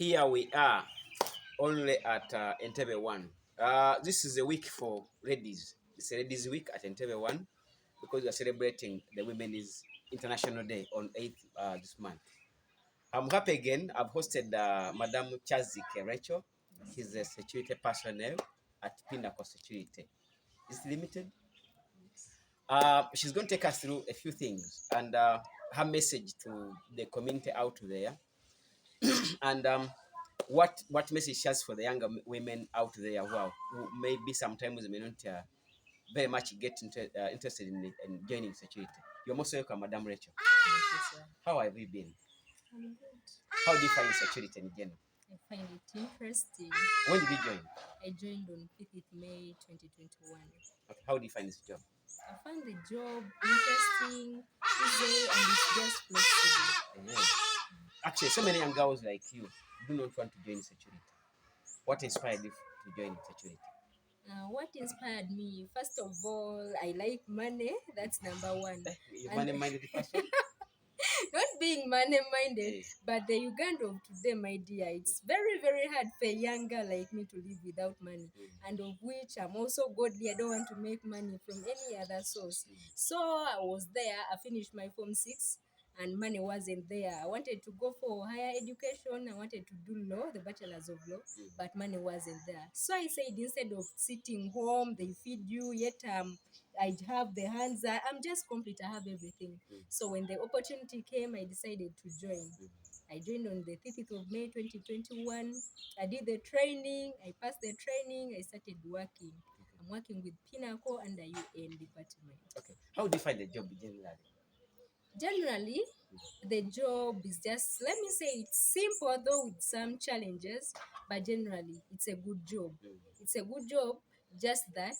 Here we are, only at Entebbe 1. This is a week for ladies. It's a ladies' week at Entebbe 1 because we are celebrating the Women's International Day on 8th this month. I'm happy again. I've hosted Madam Kyazike Recheal. She's a security personnel at Pinnacle Security. It's limited. She's going to take us through a few things and her message to the community out there and what message she has for the younger women out there who maybe sometimes may not very much get interested in joining security. You're most welcome, Madam Recheal. Thank you, sir. How have you been? I'm good. How do you find security in general? I find it interesting. When did you join? I joined on 5th May 2021. Okay, how do you find this job? I find the job interesting, easy, and it's just flexible. Yeah. Actually, so many young girls like you do not want to join security. What inspired you to join security? What inspired me? First of all, I like money. That's number one. You're money-minded person? Not being money-minded, Yes. but the Uganda of today, my dear, it's very, very hard for a younger like me to live without money. And of which I'm also godly. I don't want to make money from any other source. So I was there. I finished my Form 6 and money wasn't there. I wanted to go for higher education. I wanted to do law, the bachelor's of law, but money wasn't there. So I said, instead of sitting home, they feed you, yet I have the hands. I'm just complete. I have everything. So when the opportunity came, I decided to join. I joined on the 30th of May 2021. I did the training. I passed the training. I started working. I'm working with Pinnacle under UN department. Okay. How do you find the job generally? Generally, the job is just, let me say, it's simple though with some challenges, but generally it's a good job. It's a good job, just that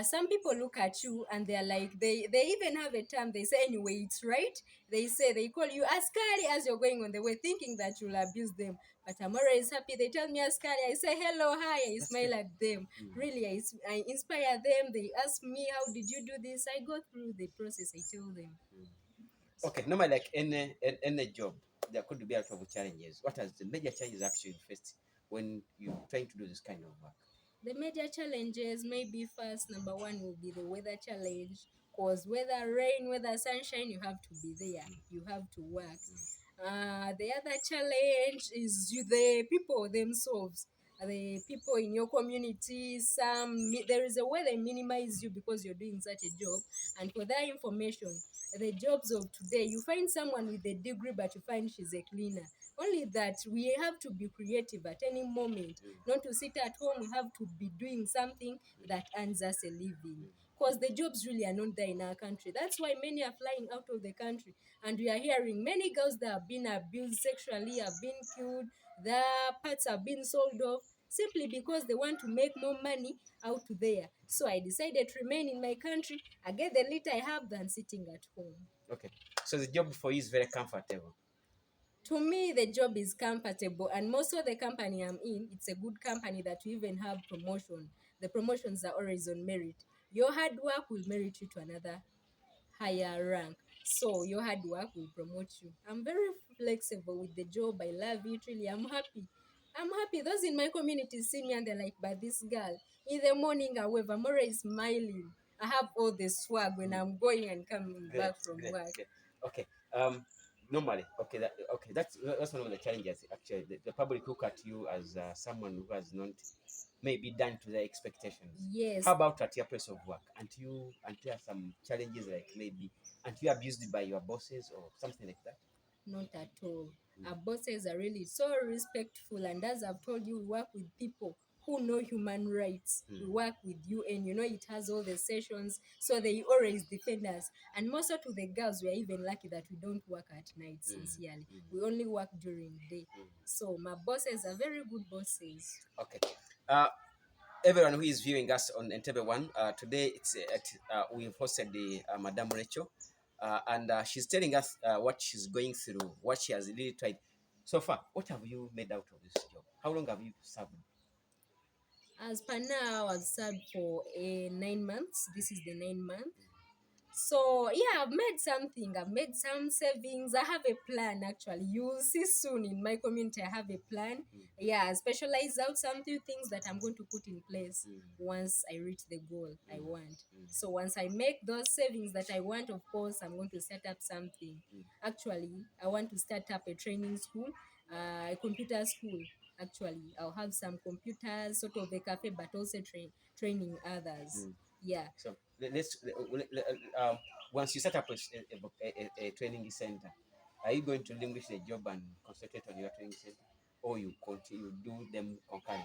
some people look at you and they're like, they even have a term, they say, anyway, it's right. They say, they call you askari as you're going on the way, thinking that you'll abuse them. But I'm always happy. They tell me askari, I say hello, hi, I smile at them. Really, I inspire them. They ask me, how did you do this? I go through the process, I tell them. Okay, normally like any job, there could be a lot of challenges. What are the major challenges actually you faced when you're trying to do this kind of work? The major challenges, maybe first, number one will be the weather challenge. Because whether rain, whether sunshine, you have to be there. You have to work. The other challenge is the people themselves. The people in your community, there is a way they minimize you because you're doing such a job. And for that information, the jobs of today, you find someone with a degree, but you find she's a cleaner. Only that we have to be creative at any moment, not to sit at home. We have to be doing something that earns us a living. Because the jobs really are not there in our country. That's why many are flying out of the country. And we are hearing many girls that have been abused sexually, have been killed, their parts have been sold off, simply because they want to make more money out there. So I decided to remain in my country. I get the little I have than sitting at home. Okay, so the job for you is very comfortable. To me, the job is comfortable, and most of the company I'm in, it's a good company that we even have promotion. The promotions are always on merit. Your hard work will merit you to another higher rank. So your hard work will promote you. I'm very flexible with the job. I love it, really. I'm happy. I'm happy. Those in my community see me and they're like, but this girl, in the morning, however, I'm always smiling. I have all the swag when I'm going and coming back from work. Great. Okay. Normally, okay, that's one of the challenges. Actually, the public look at you as someone who has not maybe done to their expectations. Yes. How about at your place of work? And there are some challenges like maybe aren't you abused by your bosses or something like that? Not at all. Our bosses are really so respectful, and as I've told you, we work with people who know human rights. We work with UN, it has all the sessions, so they always defend us. And most of the girls, we are even lucky that we don't work at night, sincerely. We only work during day. So my bosses are very good bosses. Okay. Everyone who is viewing us on Entebbe 1, today we've hosted the Madame Recheal, and she's telling us what she's going through, what she has really tried. So far, what have you made out of this job? How long have you served? As per now, I've served for 9 months. This is the 9 month. So yeah, I've made something. I've made some savings. I have a plan actually. You'll see soon in my community. I have a plan. Yeah, I specialize out some few things that I'm going to put in place once I reach the goal I want. So once I make those savings that I want, of course, I'm going to set up something. Actually, I want to start up a training school, a computer school. Actually, I'll have some computers, sort of a cafe, but also training others. Yeah. So once you set up a training center, are you going to relinquish the job and concentrate on your training center, or you continue do them concurrent?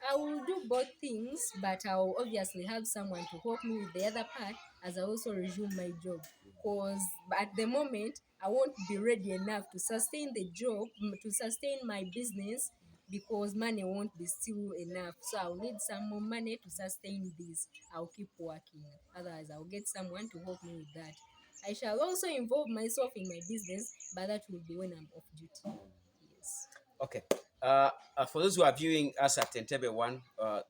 I will do both things, but I'll obviously have someone to help me with the other part as I also resume my job. Because at the moment, I won't be ready enough to sustain the job, to sustain my business, because money won't be still enough. So I'll need some more money to sustain this. I'll keep working. Otherwise, I'll get someone to help me with that. I shall also involve myself in my business, but that will be when I'm off duty. Yes. Okay. For those who are viewing us at Entebbe One,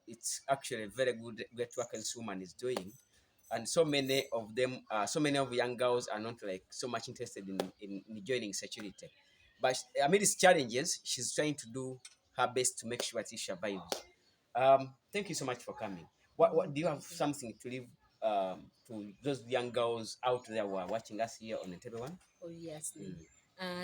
it's actually a very good great work this woman is doing, and so many of them, so many of young girls are not like so much interested in joining security. But amid these challenges, she's trying to do her best to make sure that she survives. Thank you so much for coming. What do you have something to leave to those young girls out there who are watching us here on Entebbe One? Obviously.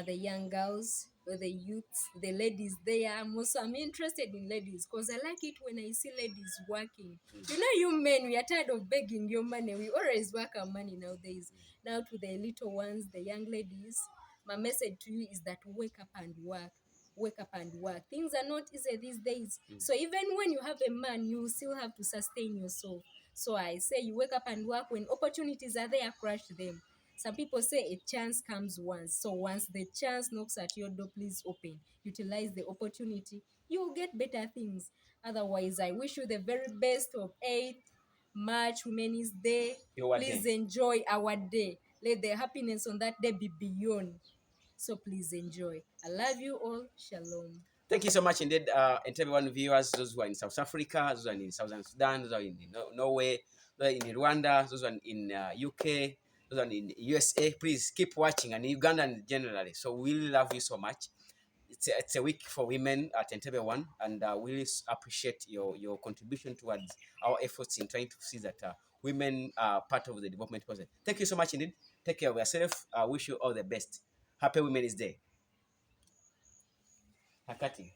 The young girls, the youths, the ladies there. I'm interested in ladies because I like it when I see ladies working. You know, you men, we are tired of begging your money. We always work our money nowadays. Now, to the little ones, the young ladies, my message to you is that wake up and work. Wake up and work. Things are not easy these days. So, even when you have a man, you still have to sustain yourself. So, I say you wake up and work. When opportunities are there, crush them. Some people say a chance comes once. So once the chance knocks at your door, please open. Utilize the opportunity. You'll get better things. Otherwise, I wish you the very best of 8th March Women's Day. Your Please day. enjoy our day. Let the happiness on that day be beyond. So please enjoy. I love you all. Shalom. Thank you so much indeed, and everyone viewers, those who are in South Africa, those who are in Southern Sudan, those who are in Norway, those who are in Rwanda, those who are in UK, those who are in USA. Please keep watching, and Ugandan generally. So we really love you so much. It's a week for women at Entebbe One, and we really appreciate your contribution towards our efforts in trying to see that women are part of the development process. Thank you so much indeed. Take care of yourself. I wish you all the best. Happy Women's Day. Hakati.